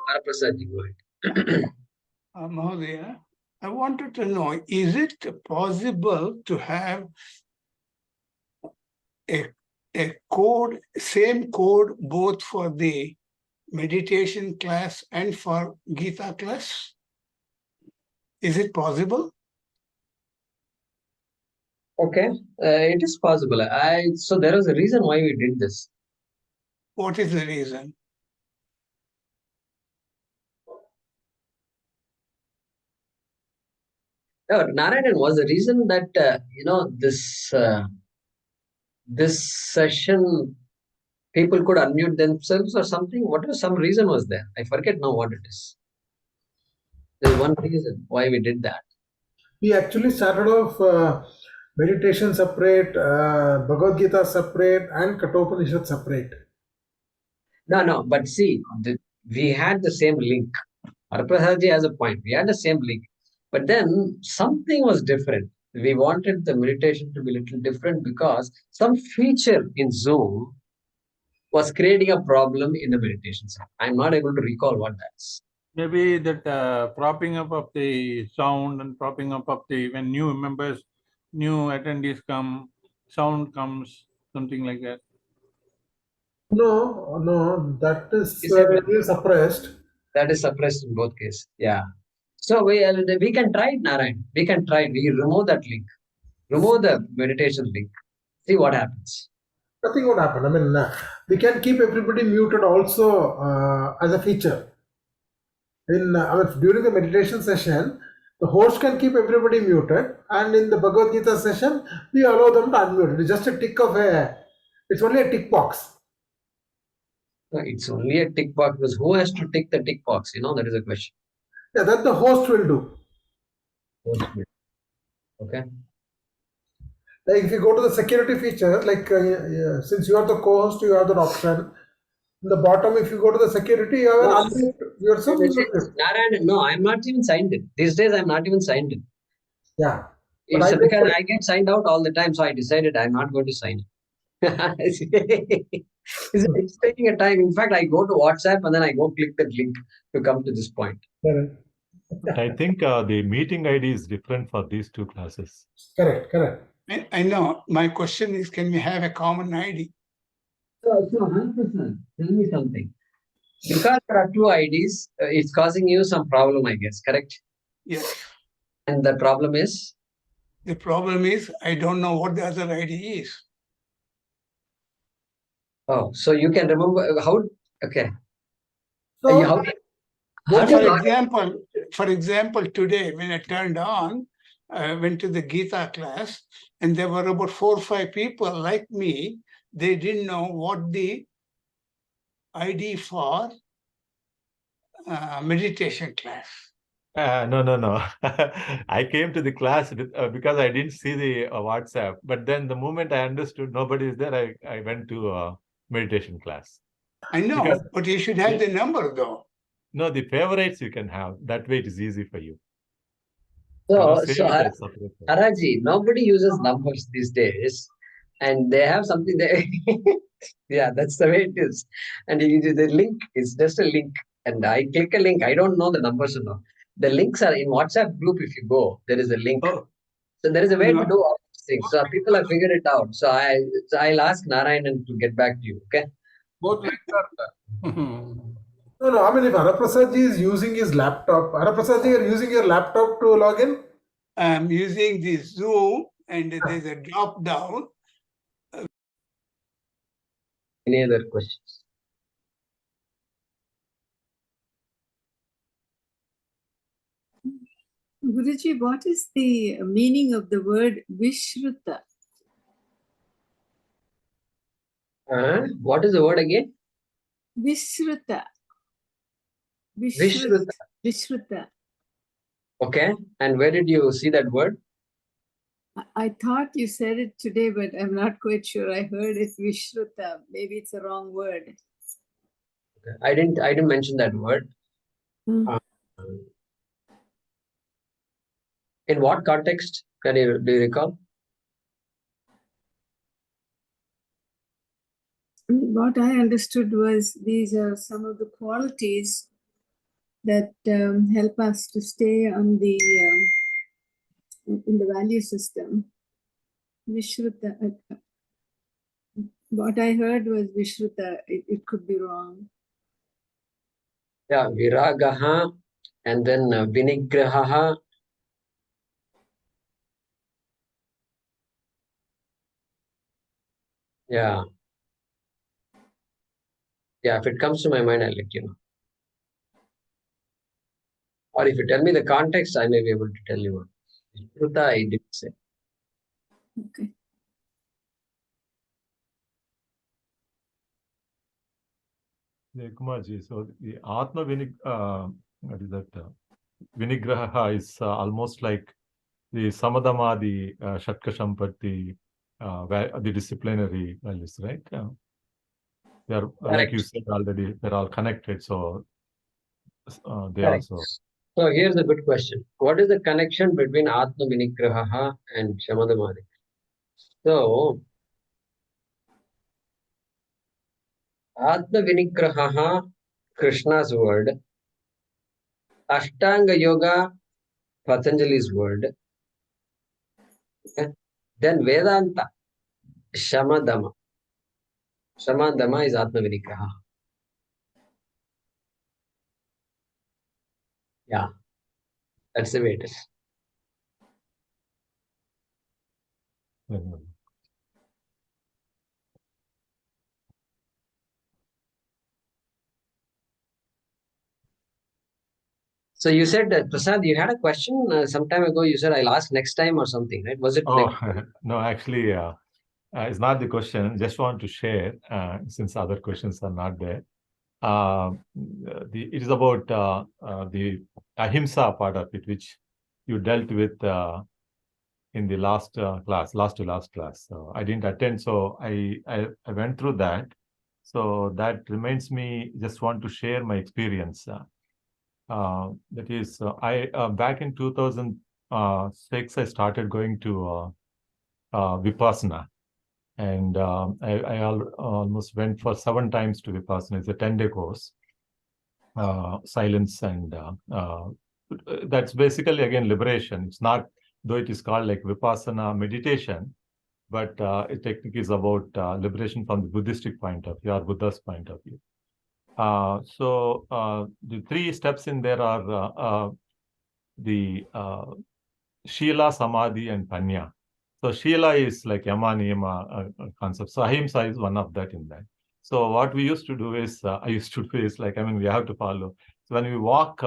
Haraprasad, go ahead. Mahodaya, I wanted to know, is it possible to have a code, same code, both for the meditation class and for Gita class? Is it possible? Okay, it is possible. So there was a reason why we did this. What is the reason? Narayanan was the reason that this session people could unmute themselves or something. What was some reason was there? I forget now what it is. There's one reason why we did that. We actually started off meditation separate, Bhagavad Gita separate, and Kathopanishad separate. No, but see, we had the same link. Haraprasadji has a point. We had the same link. But then something was different. We wanted the meditation to be a little different because some feature in Zoom was creating a problem in the meditation. I'm not able to recall what that's. Maybe that propping up of the sound and propping up of the, when new members, new attendees come, sound comes, something like that. No, that is suppressed. That is suppressed in both cases. Yeah. So we can try it, Narayan. We can try it. We remove that link. Remove the meditation link. See what happens. Nothing would happen. I mean, we can keep everybody muted also as a feature. During the meditation session, the host can keep everybody muted, and in the Bhagavad Gita session, we allow them to unmute. It's just a tick of it's only a tick box. No, it's only a tick box because who has to tick the tick box? That is a question. Yeah, that the host will do. Host will. Okay. Like if you go to the security feature, like since you are the co-host, you have that option. In the bottom, if you go to the security, you have unmute yourself. Narayan, no, I'm not even signed in. These days, I'm not even signed in. Yeah. It's because I get signed out all the time, so I decided I'm not going to sign in. It's taking a time. In fact, I go to WhatsApp and then I go click that link to come to this point. I think the meeting ID is different for these two classes. Correct. I know. My question is, can we have a common ID? So 100%. Tell me something. Because there are two IDs, it's causing you some problem, I guess, correct? Yes. And the problem is? The problem is, I don't know what the other ID is. Oh, so you can remember how? Okay. So, for example, today when I turned on, I went to the Gita class, and there were about 4 or 5 people like me. They didn't know what the ID for meditation class. No. I came to the class because I didn't see the WhatsApp. But then the moment I understood nobody is there, I went to meditation class. I know, but you should have the number though. No, the favorites you can have. That way it is easy for you. So Haraji, nobody uses numbers these days, and they have something there. Yeah, that's the way it is. And the link is just a link, and I click a link. I don't know the numbers or not. The links are in WhatsApp group. If you go, there is a link. So there is a way to do all these things. So people have figured it out. So I'll ask Narayanan to get back to you. Okay. Both links are No. I mean, if Haraprasadji is using his laptop, Haraprasadji, you're using your laptop to log in? I'm using the Zoom, and there's a drop down. Any other questions? Guruji, what is the meaning of the word Vishruta? What is the word again? Vishruta. Vishruta. Okay. And where did you see that word? I thought you said it today, but I'm not quite sure. I heard it Vishruta. Maybe it's a wrong word. Okay. I didn't mention that word. In what context? Do you recall? What I understood was these are some of the qualities that help us to stay on the in the value system. Vishruta. What I heard was Vishruta. It could be wrong. Yeah, Viragaha and then Vinigraha. Yeah. Yeah, if it comes to my mind, I'll let you know. Or if you tell me the context, I may be able to tell you what. Vishruta, I didn't say. Okay. Kumarji, so the Atma what is that? Vinigraha is almost like the Samadama, the Shatka Sampatti, the disciplinary values, right? They are, like you said already, they're all connected. So they Correct. also. So here's a good question. What is the connection between Atma Vinigraha and Shamadamadi? So, Atma Vinigraha, Krishna's word, Ashtanga Yoga, Patanjali's word, okay? Then Vedanta, Shamadama. Shamadama is Atma Vinigraha. Yeah, that's the way it is. So you said that, Prasad, you had a question some time ago. You said I'll ask next time or something, right? Was it? Oh, no, actually, it's not the question. Just want to share, since other questions are not there. It is about the ahimsa part of it, which you dealt with in the last class, last to last class. So I didn't attend, so I went through that. So that reminds me, just want to share my experience. That is, I back in 2006, I started going to Vipassana. And I almost went for 7 times to Vipassana. It's a 10-day course. Silence and that's basically, again, liberation. It's not, though it is called like Vipassana meditation, but it technically is about liberation from the Buddhistic point of view or Buddha's point of view. So the 3 steps in there are the Shila, Samadhi, and Panya. So Shila is like Yama, Niyama concept. So Ahimsa is one of that in that. So what we used to do is, I used to do is like, we have to follow. So when we walk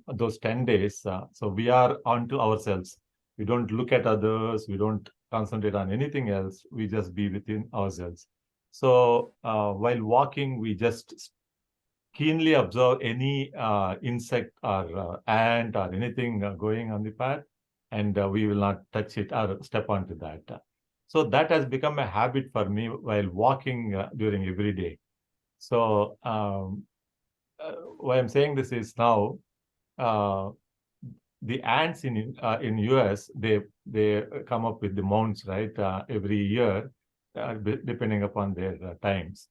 those 10 days, so we are onto ourselves. We don't look at others. We don't concentrate on anything else. We just be within ourselves. So while walking, we just keenly observe any insect or ant or anything going on the path, and we will not touch it or step onto that. So that has become a habit for me while walking during every day. So why I'm saying this is now, the ants in US, they come up with the mounds, right, every year, depending upon their times.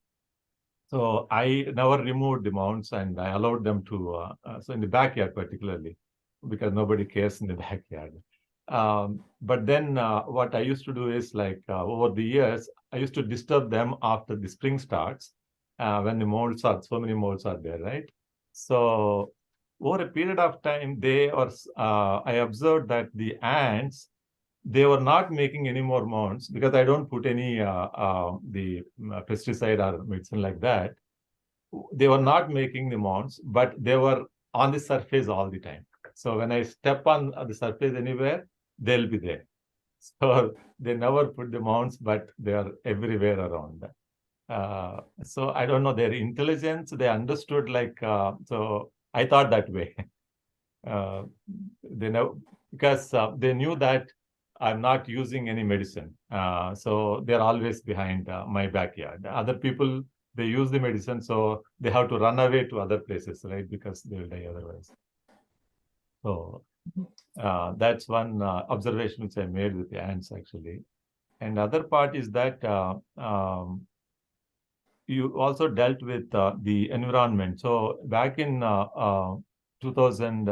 So I never removed the mounts, and I allowed them to, so in the backyard particularly, because nobody cares in the backyard. But then what I used to do is like over the years, I used to disturb them after the spring starts, when the molds are, so many molds are there, right? So over a period of time, I observed that the ants, they were not making any more mounds because I don't put any the pesticide or medicine like that. They were not making the mounds, but they were on the surface all the time. So when I step on the surface anywhere, they'll be there. So they never put the mounds, but they are everywhere around. So I don't know, their intelligence, they understood like, so I thought that way. They know, because they knew that I'm not using any medicine. So they're always behind my backyard. Other people, they use the medicine, so they have to run away to other places, right? Because they will die otherwise. So that's one observation which I made with the ants, actually. And other part is that you also dealt with the environment. So back in 2000,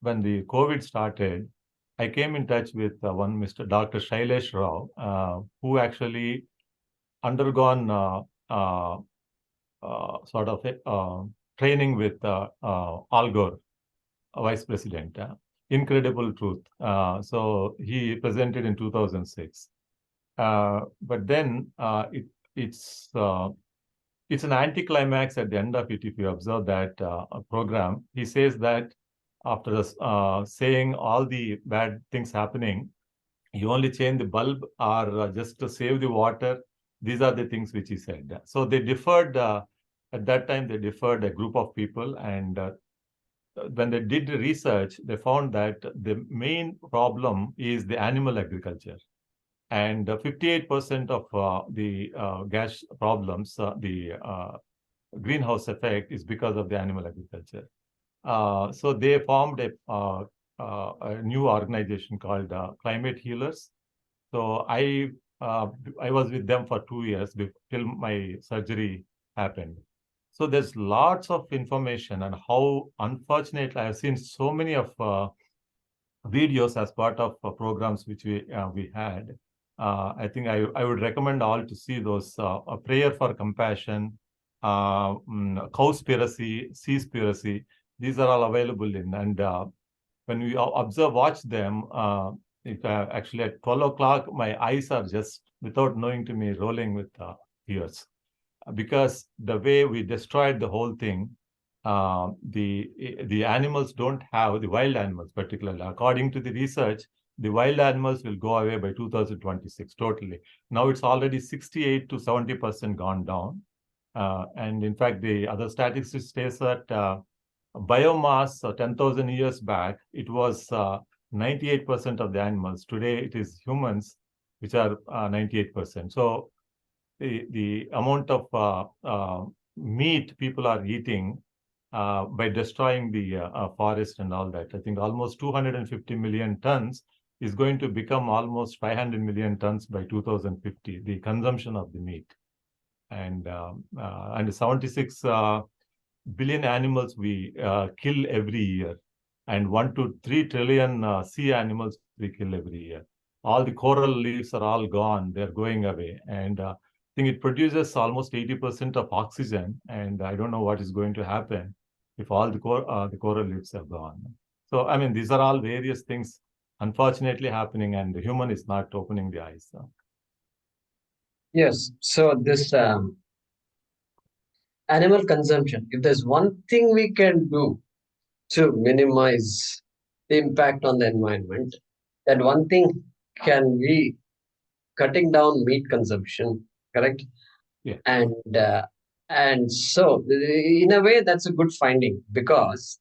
when the COVID started, I came in touch with one Mr. Dr. Shailesh Rao, who actually undergone sort of training with Al Gore, Vice President. Incredible truth. So he presented in 2006. But then it's an anticlimax at the end of it. If you observe that program, he says that after saying all the bad things happening, you only change the bulb or just to save the water. These are the things which he said. So they deferred, at that time, they deferred a group of people. And when they did the research, they found that the main problem is the animal agriculture. And 58% of the gas problems, the greenhouse effect, is because of the animal agriculture. So they formed a new organization called Climate Healers. So I was with them for 2 years till my surgery happened. So there's lots of information, and how unfortunately I have seen so many of videos as part of programs which we had. I think I would recommend all to see those. A Prayer for Compassion, Cowspiracy, Seaspiracy. These are all available in. And when we watch them, actually at 12 o'clock, my eyes are just, without knowing to me, rolling with tears. Because the way we destroyed the whole thing, the animals don't have, the wild animals particularly, according to the research, the wild animals will go away by 2026 totally. Now it's already 68 to 70% gone down. And in fact, the other statistics says that biomass 10,000 years back, it was 98% of the animals. Today it is humans, which are 98%. So the amount of meat people are eating by destroying the forest and all that, I think almost 250 million tons is going to become almost 500 million tons by 2050, the consumption of the meat. And 76 billion animals we kill every year, and 1 to 3 trillion sea animals we kill every year. All the coral reefs are all gone, they're going away. And I think it produces almost 80% of oxygen, and I don't know what is going to happen if all the coral reefs are gone. So, I mean, these are all various things unfortunately happening, and the human is not opening the eyes. Yes. So this animal consumption, if there's one thing we can do to minimize the impact on the environment, that one thing can be cutting down meat consumption, correct? Yeah. And so in a way that's a good finding, because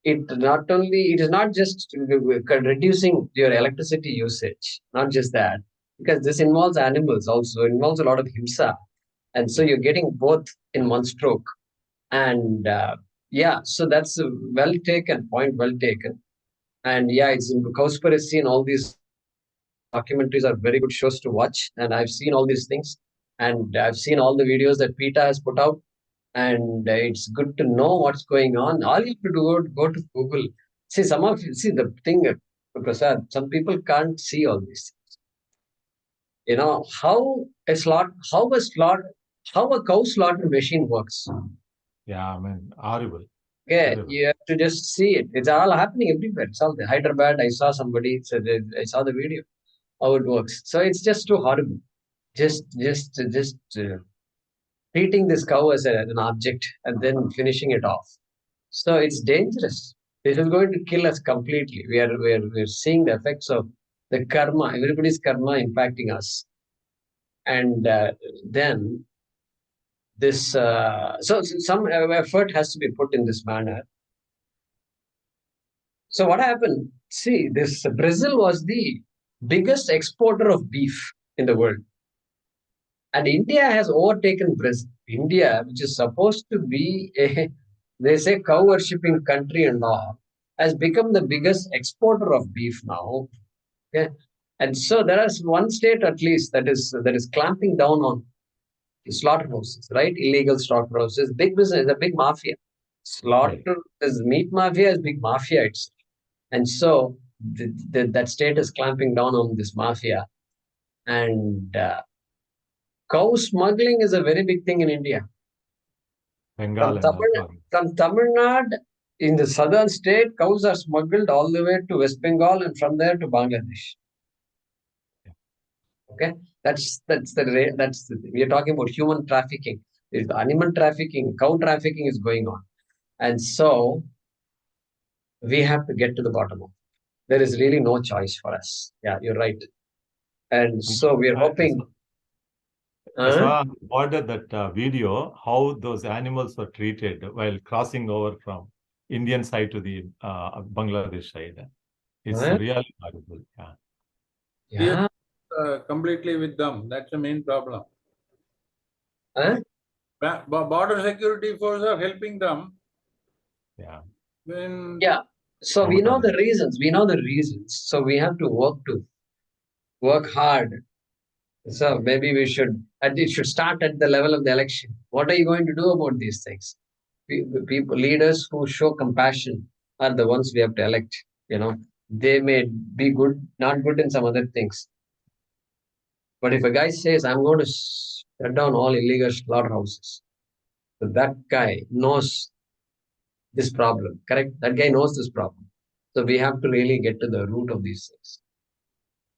it is not just reducing your electricity usage, not just that, because this involves animals also, involves a lot of himsa, and so you're getting both in one stroke. And yeah, so that's a well taken point, well taken. And yeah, it's in Cowspiracy and all these documentaries are very good shows to watch, and I've seen all these things, and I've seen all the videos that PETA has put out, and it's good to know what's going on. All you have to do is go to Google. See, the thing, Prasad, some people can't see all these things. You know how a cow slaughter machine works. Yeah, I mean, horrible. Yeah, you have to just see it. It's all happening everywhere. It's all there. Hyderabad, I saw somebody said, I saw the video how it works. So it's just too horrible. Just treating this cow as an object and then finishing it off. So it's dangerous. This is going to kill us completely. We're seeing the effects of the karma, everybody's karma impacting us. And then this, so some effort has to be put in this manner. So what happened? See, this Brazil was the biggest exporter of beef in the world. And India has overtaken Brazil. India, which is supposed to be they say cow worshipping country and all, has become the biggest exporter of beef now. Okay? And so there is one state at least that is clamping down on slaughterhouses, right? Illegal slaughterhouses, big business, a big mafia. slaughter. This meat mafia is big mafia itself. And so that state is clamping down on this mafia. And cow smuggling is a very big thing in India. Bengal From Tamil Nadu, in the southern state, cows are smuggled all the way to West Bengal and from there to Bangladesh. Okay, we are talking about human trafficking. There's animal trafficking, cow trafficking is going on, and so we have to get to the bottom of it. There is really no choice for us. Yeah, you're right. And so we are hoping. I saw on the border that video how those animals were treated while crossing over from Indian side to the Bangladesh side. It's really horrible. Yeah. Completely with them. That's the main problem. Huh? Border security force are helping them. Yeah. Yeah. So we know the reasons. So we have to work hard. So maybe we should, and it should start at the level of the election. What are you going to do about these things? People, leaders who show compassion are the ones we have to elect. They may be good, not good in some other things. But if a guy says, I'm going to shut down all illegal slaughterhouses, so that guy knows this problem, correct? That guy knows this problem. So we have to really get to the root of these things.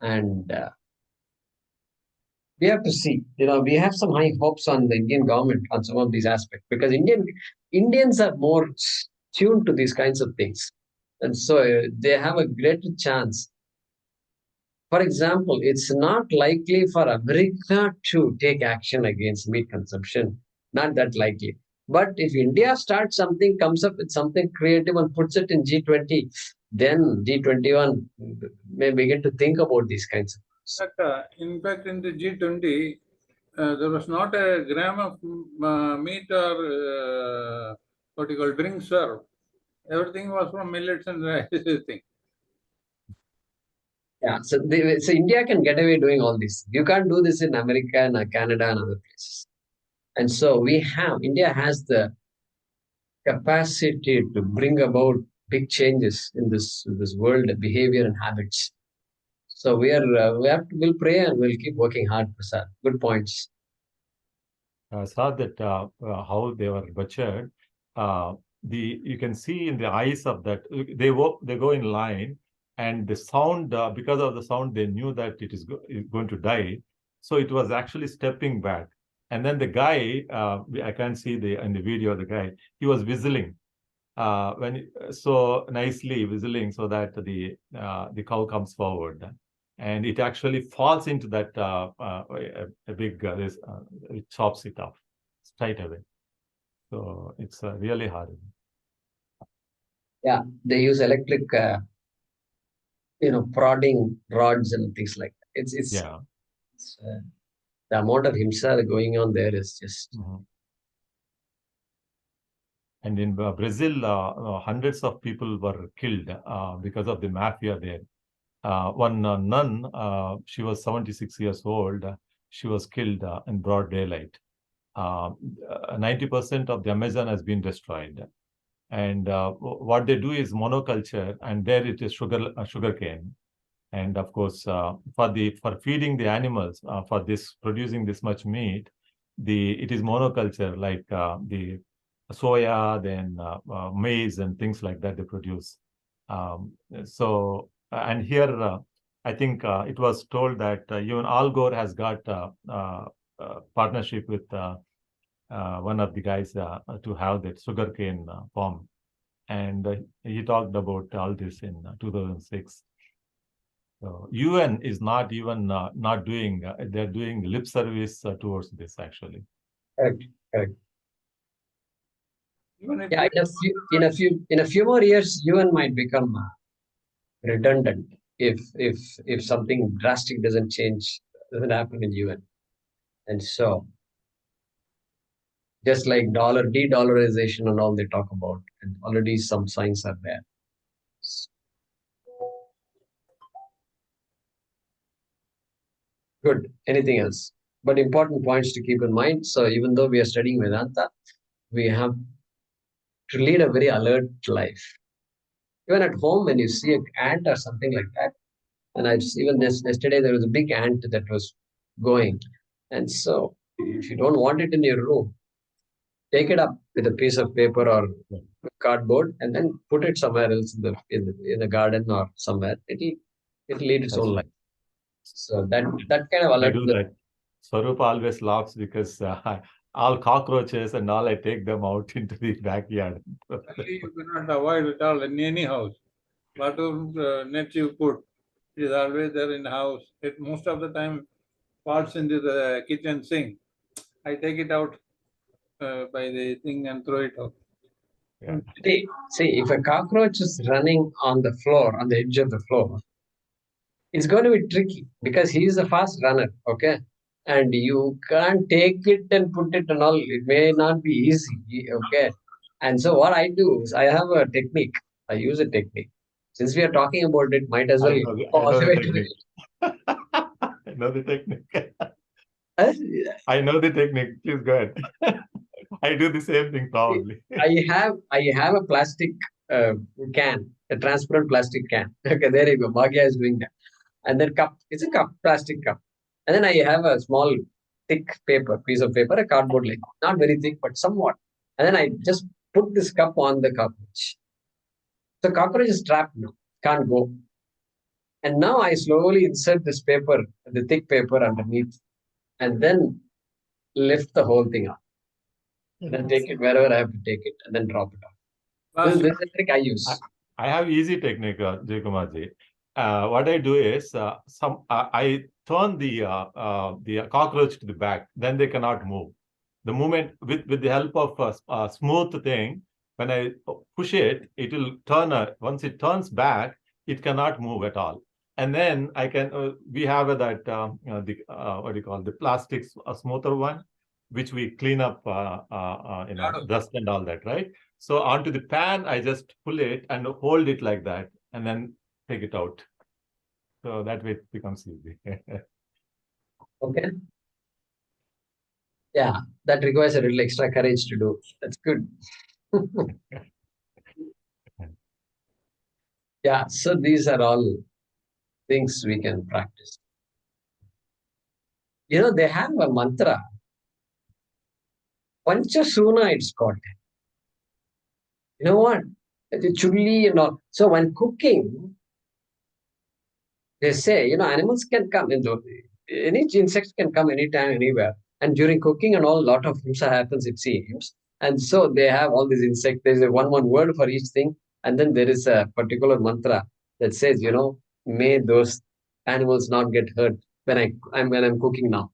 And we have to see, we have some high hopes on the Indian government on some of these aspects because Indians are more tuned to these kinds of things. And so they have a greater chance. For example, it's not likely for America to take action against meat consumption. Not that likely. But if India starts something, comes up with something creative and puts it in G20, then G21 may begin to think about these kinds of things. In fact, in the G20, there was not a gram of meat or what you call drink served. Everything was from millets and rice. Thing. Yeah, so India can get away doing all this. You can't do this in America and Canada and other places. And so India has the capacity to bring about big changes in this world behavior and habits. So we'll pray and we'll keep working hard, Prasad. Good points. I saw that how they were butchered. You can see in the eyes of that they go in line, and the sound because of the sound they knew that it is going to die, so it was actually stepping back. And then the guy, I can't see in the video, the guy, he was whistling so nicely whistling so that the cow comes forward. And it actually falls into that a big it chops it off straight away. So it's really hard. Yeah, they use electric, prodding rods and things like that. It's the amount of himsa going on there is just. And in Brazil, hundreds of people were killed because of the mafia there. One nun, she was 76 years old. She was killed in broad daylight. 90% of the Amazon has been destroyed. And what they do is monoculture, and there it is sugarcane. And of course, for feeding the animals, for producing this much meat, it is monoculture, like the soya, then maize and things like that they produce. And here, I think it was told that even Al Gore has got partnership with one of the guys to have that sugarcane farm. And he talked about all this in 2006. So UN is not even not doing, they're doing lip service towards this actually. Correct. Yeah, in a few more years, UN might become redundant if something drastic doesn't happen in UN. And so, just like de-dollarization and all they talk about, and already some signs are there. Good. Anything else? But important points to keep in mind. So even though we are studying Vedanta, we have to lead a very alert life. Even at home, when you see an ant or something like that, and yesterday there was a big ant that was going, and so if you don't want it in your room, take it up with a piece of paper or cardboard, and then put it somewhere else in the garden or somewhere. It'll lead its own life. So that kind of I alert. do that. Swarup always laughs because all cockroaches and all, I take them out into the backyard. You cannot avoid it all in any house. Whatever net you put, it is always there in the house. It most of the time falls into the kitchen sink. I take it out by the thing and throw it out. Yeah. See, if a cockroach is running on the floor, on the edge of the floor, it's going to be tricky because he is a fast runner, okay? And you can't take it and put it and all. It may not be easy, okay? And so what I do is I have a technique. I use a technique. Since we are talking about it, might as well I know the technique. I know the technique. I know the technique. Please go ahead. I do the same thing probably. I have a plastic can, a transparent plastic can. Okay, there you go. Bhagya is doing that. And then cup. It's a cup, plastic cup. And then I have a small thick piece of paper, a cardboard like, not very thick, but somewhat. And then I just put this cup on the cockroach. The cockroach is trapped now, can't go. And now I slowly insert this paper, the thick paper underneath, and then lift the whole thing up. And then take it wherever I have to take it, and then drop it off. This is the trick I use. I have easy technique, Jaykumarji. What I do is I turn the cockroach to the back, then they cannot move. The moment with the help of a smooth thing, when I push it, it will turn. Once it turns back, it cannot move at all. And then I can. We have that what do you call the plastic smoother one, which we clean up, dust and all that, right? So onto the pan, I just pull it and hold it like that, and then take it out. So that way it becomes easy. Okay. Yeah, that requires a little extra courage to do. That's good. Yeah, so these are all things we can practice. They have a mantra. Panchasuna, it's called. You know what? The chulli and all. So when cooking, they say, animals can come. Any insects can come anytime, anywhere. And during cooking and all, a lot of himsa happens, it seems. And so they have all these insects. There's a one word for each thing. And then there is a particular mantra that says, may those animals not get hurt when I'm cooking now.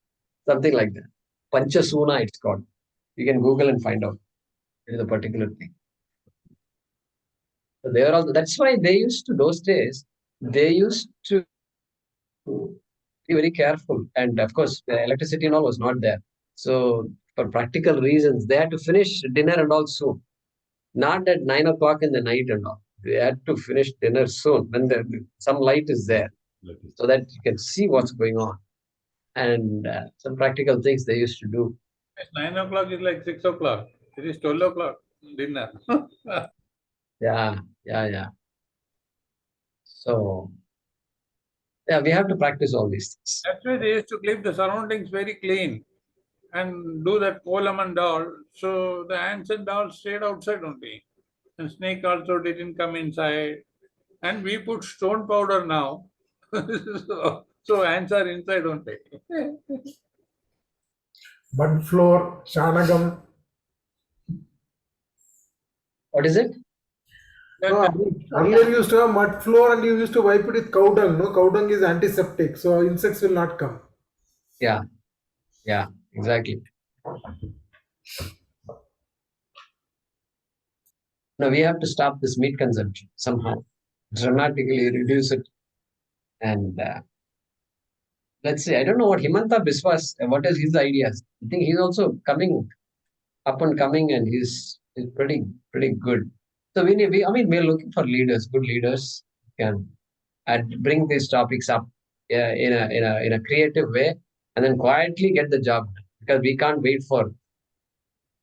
Something like that. Panchasuna, it's called. You can Google and find out. It is a particular thing. So they are all. That's why those days, they used to be very careful. And of course, the electricity and all was not there. So for practical reasons, they had to finish dinner and all soon. Not at 9 o'clock in the night and all. They had to finish dinner soon when some light is there, so that you can see what's going on. And some practical things they used to do. 9 o'clock is like 6 o'clock. It is 12 o'clock dinner. Yeah. So, yeah, we have to practice all these things. That's why they used to keep the surroundings very clean and do that kolam and all. So the ants and all stayed outside only. And snake also didn't come inside. And we put stone powder now. so ants are inside only. Mud floor, Shanagam. What is it? No, earlier you used to have mud floor and you used to wipe it with cow dung. No, cow dung is antiseptic, so insects will not come. Yeah, exactly. No, we have to stop this meat consumption somehow, dramatically reduce it. And let's see, I don't know what Himanta Biswas, what is his ideas? I think he's also coming up and coming, and he's pretty good. So we're looking for leaders, good leaders, can bring these topics up in a creative way, and then quietly get the job done, because we can't wait for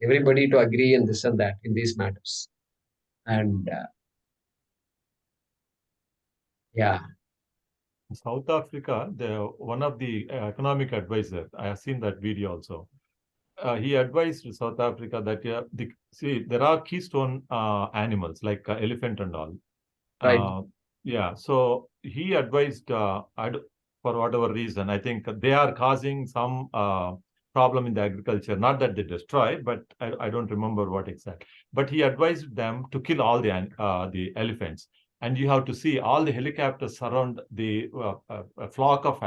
everybody to agree and this and that in these matters. And yeah. In South Africa, one of the economic advisor, I have seen that video also. He advised South Africa that there are keystone animals like elephant and all. Right. Yeah, so he advised, for whatever reason, I think they are causing some problem in the agriculture. Not that they destroy, but I don't remember what exactly. But he advised them to kill all the elephants. And you have to see all the helicopters surround the flock of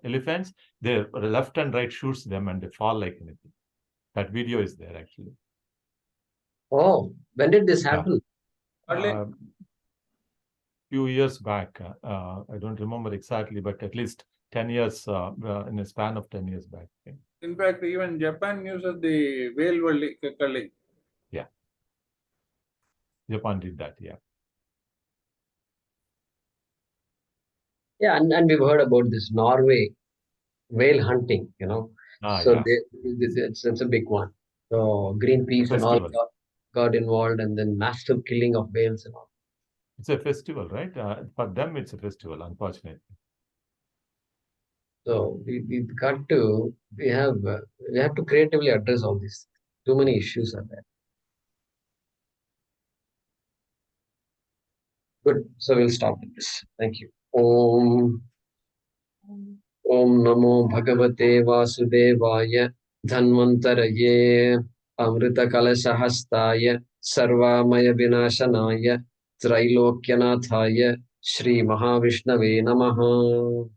elephants. Their left and right shoots them and they fall like anything. That video is there actually. Oh, when did this happen? Few years back. I don't remember exactly, but at least 10 years, in a span of 10 years back. Okay. In fact, even Japan uses the whale culling. Yeah. Japan did that, yeah. Yeah, and we've heard about this Norway whale hunting, so yeah. it's a big one. So Greenpeace and all got involved, and then massive killing of whales and all. It's a festival, right? For them, it's a festival, unfortunately. So we have to creatively address all this. Too many issues are there. Good. So we'll stop with this. Thank you. Om Namo Bhagavate Vasudevaya Dhanvantaraye Amrita Kalasahastaya Sarvamaya Vinashanaya Trailokyanataya Shri Mahavishnave Namaha.